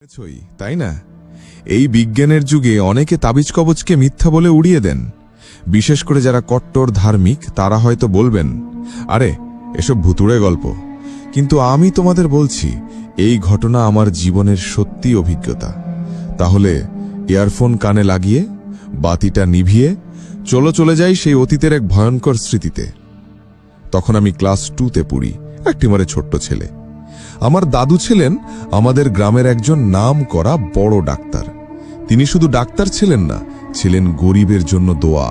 বুঝেছই, তাই না? এই বিজ্ঞানের যুগে অনেকে তাবিজ কবচকে মিথ্যা বলে উড়িয়ে দেন। বিশেষ করে যারা কট্টর ধার্মিক তারা হয়তো বলবেন, আরে এসব ভুতুড়ে গল্প। কিন্তু আমি তোমাদের বলছি, এই ঘটনা আমার জীবনের সত্যি অভিজ্ঞতা। তাহলে ইয়ারফোন কানে লাগিয়ে বাতিটা নিভিয়ে চলে যাই সেই অতীতের এক ভয়ঙ্কর স্মৃতিতে। তখন আমি ক্লাস 2তে পড়ি, একটিমারে ছোট্ট ছেলে। আমার দাদু ছিলেন আমাদের গ্রামের একজন নামকরা বড় ডাক্তার। তিনি শুধু ডাক্তার ছিলেন না, ছিলেন গরিবের জন্য দোয়া।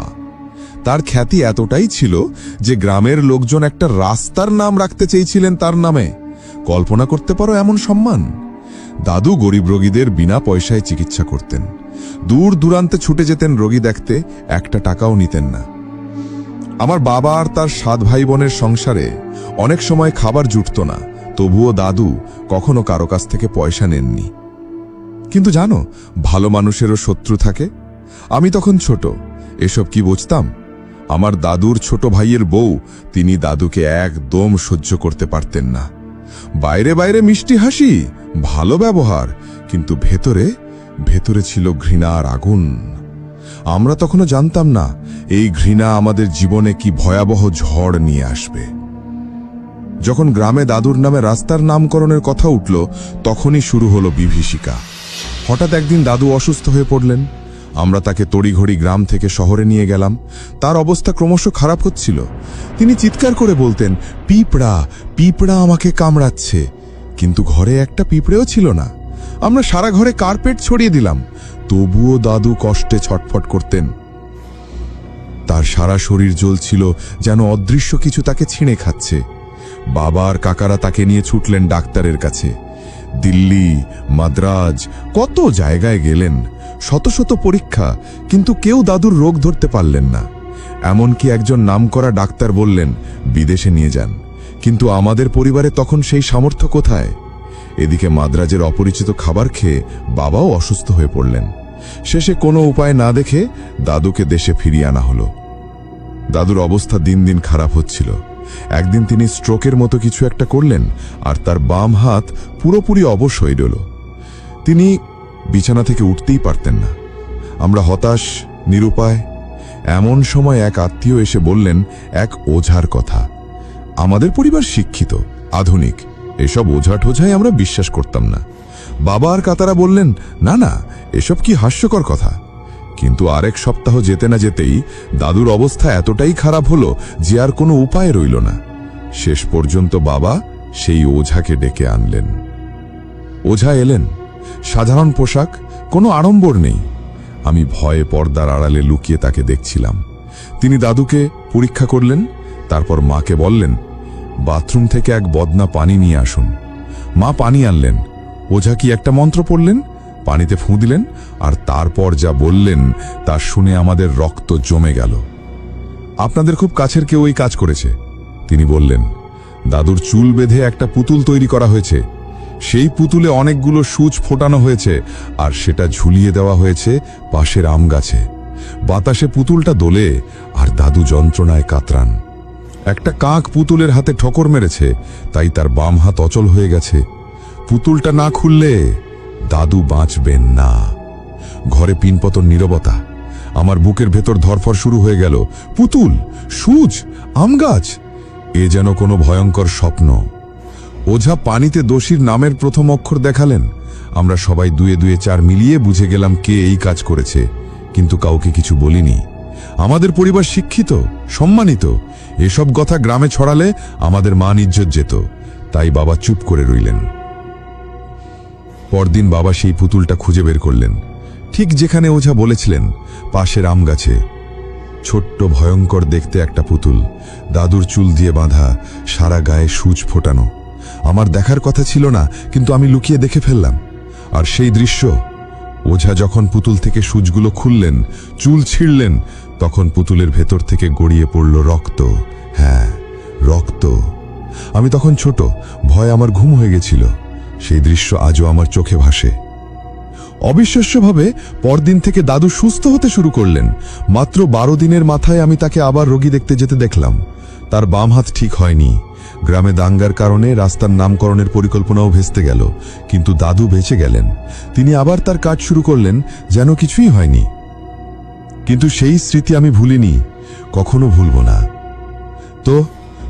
তার খ্যাতি এতটাই ছিল যে গ্রামের লোকজন একটা রাস্তার নাম রাখতে চেয়েছিলেন তার নামে। কল্পনা করতে পারো এমন সম্মান? দাদু গরিব রোগীদের বিনা পয়সায় চিকিৎসা করতেন। দূর দূরান্তে ছুটে যেতেন রোগী দেখতে, একটা টাকাও নিতেন না। আমার বাবা আর তার 7 ভাই বোনের সংসারে অনেক সময় খাবার জুটত না, তবুও দাদু কখনো কারো কাছ থেকে পয়সা নেননি। কিন্তু জানো, ভালো মানুষেরও শত্রু থাকে। আমি তখন ছোট, এসব কি বুঝতাম? আমার দাদুর ছোট ভাইয়ের বউ, তিনি দাদুকে একদম সহ্য করতে পারতেন না। বাইরে বাইরে মিষ্টি হাসি, ভালো ব্যবহার, কিন্তু ভেতরে ছিল ঘৃণার আগুন। আমরা তখনও জানতাম না এই ঘৃণা আমাদের জীবনে কি ভয়াবহ ঝড় নিয়ে আসবে। যখন গ্রামে দাদুর নামে রাস্তার নামকরণের কথা উঠল, তখনই শুরু হলো বিভীষিকা। হঠাৎ একদিন দাদু অসুস্থ হয়ে পড়লেন। আমরা তাকে তড়িঘড়ি গ্রাম থেকে শহরে নিয়ে গেলাম। তার অবস্থা ক্রমশ খারাপ হচ্ছিল। তিনি চিৎকার করে বলতেন, পিঁপড়া পিঁপড়া আমাকে কামড়াচ্ছে। কিন্তু ঘরে একটা পিঁপড়েও ছিল না। আমরা সারা ঘরে কার্পেট ছড়িয়ে দিলাম, তবুও দাদু কষ্টে ছটফট করতেন। তার সারা শরীর জ্বলছিল, যেন অদৃশ্য কিছু তাকে ছিঁড়ে খাচ্ছে। বাবা আর কাকারা তাকে নিয়ে ছুটলেন ডাক্তারের কাছে। দিল্লি, মাদ্রাজ, কত জায়গায় গেলেন, শত শত পরীক্ষা, কিন্তু কেউ দাদুর রোগ ধরতে পারলেন না। এমনকি একজন নামকরা ডাক্তার বললেন, বিদেশে নিয়ে যান। কিন্তু আমাদের পরিবারে তখন সেই সামর্থ্য কোথায়? এদিকে মাদ্রাজের অপরিচিত খাবার খেয়ে বাবাও অসুস্থ হয়ে পড়লেন। শেষে কোনো উপায় না দেখে দাদুকে দেশে ফিরিয়ে আনা হলো। দাদুর অবস্থা দিন দিন খারাপ হচ্ছিল। একদিন তিনি স্ট্রোকের মতো কিছু একটা করলেন, আর তার বাম হাত পুরোপুরি অবশ হয়ে গেল। তিনি বিছানা থেকে উঠতেই পারতেন না। আমরা হতাশ, নিরুপায়। এমন সময় এক আত্মীয় এসে বললেন এক ওঝার কথা। আমাদের পরিবার শিক্ষিত, আধুনিক, এসব ওঝা টোঝাই আমরা বিশ্বাস করতাম না। বাবা আর কাতারা বললেন, না না, এসব কি হাস্যকর কথা। কিন্তু আরেক সপ্তাহ যেতে না যেতেই দাদুর অবস্থা এতটাই খারাপ হলো যে আর কোনো উপায় রইল না। শেষ পর্যন্ত বাবা সেই ওঝাকে ডেকে আনলেন। ওঝা এলেন, সাধারণ পোশাক, কোনো আড়ম্বর নেই। আমি ভয়ে পর্দার আড়ালে লুকিয়ে তাকে দেখছিলাম। তিনি দাদুকে পরীক্ষা করলেন, তারপর মাকে বললেন, বাথরুম থেকে এক বদনা পানি নিয়ে আসুন। মা পানি আনলেন। ওঝা কি একটা মন্ত্র পড়লেন, পানিতে ফুঁ দিলেন, আর তারপর যা বললেন তা শুনে আমাদের রক্ত জমে গেল। আপনাদের খুব কাছের কেউ এই কাজ করেছে, তিনি বললেন। দাদুর চুল বেঁধে একটা পুতুল তৈরি করা হয়েছে। সেই পুতুলে অনেকগুলো সূচ ফোটানো হয়েছে, আর সেটা ঝুলিয়ে দেওয়া হয়েছে পাশের আম গাছে। বাতাসে পুতুলটা দোলে, আর দাদু যন্ত্রণায় কাতরান। একটা কাক পুতুলের হাতে ঠোকর মেরেছে, তাই তার বাম হাত অচল হয়ে গেছে। পুতুলটা না খুললে দাদু বাঁচবেন না। ঘরে পিনপতন নীরবতা। আমার বুকের ভেতর ধরফর শুরু হয়ে গেল। পুতুল, সূচ, আম গাছ, এ যেন কোনো ভয়ঙ্কর স্বপ্ন। ওঝা পানিতে দোষীর নামের প্রথম অক্ষর দেখালেন। আমরা সবাই 2 2 4 মিলিয়ে বুঝে গেলাম কে এই কাজ করেছে, কিন্তু কাউকে কিছু বলিনি। আমাদের পরিবার শিক্ষিত, সম্মানিত। এসব কথা গ্রামে ছড়ালে আমাদের মান ইজ্জত যেত, তাই বাবা চুপ করে রইলেন। পরদিন বাবা সেই পুতুলটা খুঁজে বের করলেন, ঠিক যেখানে ওঝা বলেছিলেন, পাশের আম গাছে। ছোট্ট ভয়ঙ্কর দেখতে একটা পুতুল, দাদুর চুল দিয়ে বাঁধা, সারা গায়ে সূচ ফোটানো। আমার দেখার কথা ছিল না, কিন্তু আমি লুকিয়ে দেখে ফেললাম। আর সেই দৃশ্য, ওঝা যখন পুতুল থেকে সূচগুলো খুললেন, চুল ছিঁড়লেন, তখন পুতুলের ভেতর থেকে গড়িয়ে পড়ল রক্ত। হ্যাঁ, রক্ত। আমি তখন ছোট, ভয় আমার ঘুম হয়ে গেছিল। সেই দৃশ্য আজও আমার চোখে ভাসে। অবিশ্বাস্যভাবে পরদিন থেকে দাদু সুস্থ হতে শুরু করলেন। মাত্র 12 দিনের মাথায় আমি তাকে আবার রোগী দেখতে যেতে দেখলাম। তার বাম হাত ঠিক হয়নি, গ্রামে দাঙ্গার কারণে রাস্তার নামকরণের পরিকল্পনাও ভেস্তে গেল, কিন্তু দাদু বেঁচে গেলেন। তিনি আবার তার কাজ শুরু করলেন যেন কিছুই হয়নি। কিন্তু সেই স্মৃতি আমি ভুলিনি, কখনো ভুলব না। তো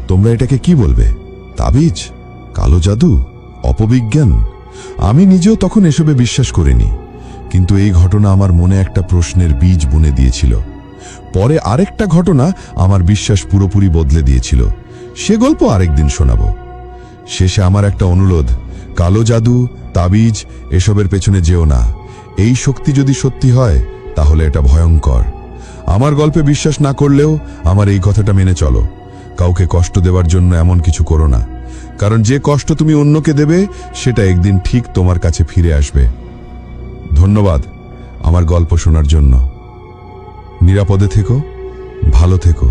তোমরা এটাকে কি বলবে? তাবিজ, কালো জাদু, অপবিজ্ঞান? আমি নিজেও তখন এসবে বিশ্বাস করিনি, কিন্তু এই ঘটনা আমার মনে একটা প্রশ্নের বীজ বুনে দিয়েছিল। পরে আরেকটা ঘটনা আমার বিশ্বাস পুরোপুরি বদলে দিয়েছিল। সে গল্প আরেকদিন শোনাব। শেষে আমার একটা অনুরোধ, কালো জাদু, তাবিজ এসবের পেছনে যেও না। এই শক্তি যদি সত্যি হয় তাহলে এটা ভয়ঙ্কর। আমার গল্পে বিশ্বাস না করলেও আমার এই কথাটা মেনে চলো, কাউকে কষ্ট দেওয়ার জন্য এমন কিছু করো না, কারণ যে কষ্ট তুমি অন্যকে দেবে সেটা একদিন ঠিক তোমার কাছে ফিরে আসবে। ধন্যবাদ আমার গল্প শোনার জন্য। নিরাপদে থেকো, ভালো থেকো,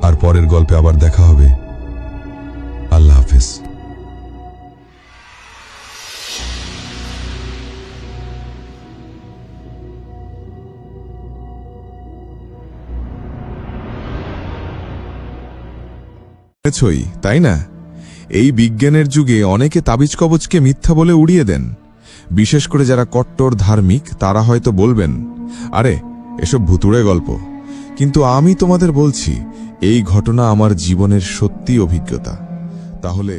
আর পরের গল্পে আবার দেখা হবে। আল্লাহ হাফেজ। শুনেছই, তাই না? এই বিজ্ঞানের যুগে অনেকে তাবিজ কবচকে মিথ্যা বলে উড়িয়ে দেন। বিশেষ করে যারা কট্টর ধার্মিক তারা হয়তো বলবেন, আরে এসব ভুতুড়ে গল্প। কিন্তু আমি তোমাদের বলছি, এই ঘটনা আমার জীবনের সত্যি অভিজ্ঞতা। তাহলে